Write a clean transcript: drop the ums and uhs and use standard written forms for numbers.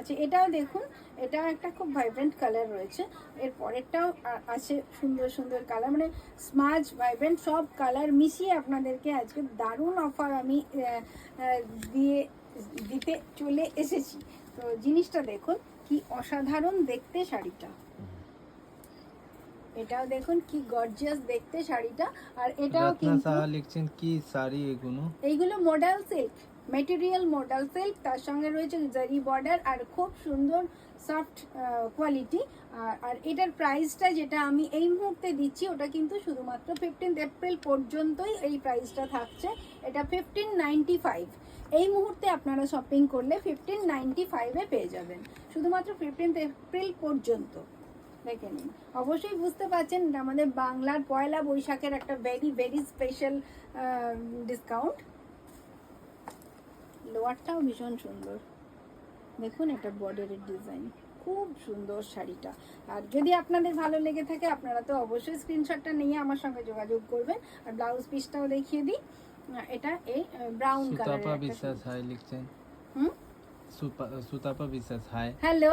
আচ্ছা, এটাও দেখুন, এটাও একটা খুব ভাইব্রেন্ট কালার রয়েছে। এর পরেরটাও আছে সুন্দর সুন্দর কালার, মানে স্মাজ ভাইব্রেন্ট সব কালার মিশিয়ে আপনাদেরকে আজকে দারুণ অফার আমি দিতে চলে এসেছি। তো জিনিসটা দেখুন কি অসাধারণ দেখতে শাড়িটা, এটাও দেখুন কি গর্জিয়াস দেখতে শাড়িটা। আর এটাও কিন্তু লিখছেন কি শাড়ি এগুলো? এইগুলো model silk material, model silk, তার সঙ্গে রয়েছে জারি বর্ডার আর খুব সুন্দর সফট কোয়ালিটি। আর এটার প্রাইসটা যেটা আমি এই মুহূর্তে দিচ্ছি ওটা কিন্তু শুধুমাত্র 15 এপ্রিল পর্যন্তই এই প্রাইসটা থাকছে। এটা 1595, এই মুহূর্তে আপনারা শপিং করলে 1595-এ পেয়ে যাবেন, শুধুমাত্র 15 এপ্রিল পর্যন্ত। দেখে নিন, অবশ্যই বুঝতে পারছেন এটা আমাদের বাংলার পয়লা বৈশাখের একটা ভেরি ভেরি স্পেশাল ডিসকাউন্ট। লোয়ারটাও ভীষণ সুন্দর, দেখুন এটা বর্ডারের ডিজাইন, খুব সুন্দর শাড়িটা। আর যদি আপনাদের ভালো লেগে থাকে আপনারা তো অবশ্যই স্ক্রিনশটটা নিয়ে আমার সঙ্গে যোগাযোগ করবেন। আর ব্লাউজ পিসটাও দেখিয়ে দিই, এটা এই ব্রাউন কালারের। সুতাপা বিশ্বাস হাই লিখছেন। হুম, সুতাপা বিশ্বাস হাই। হ্যালো।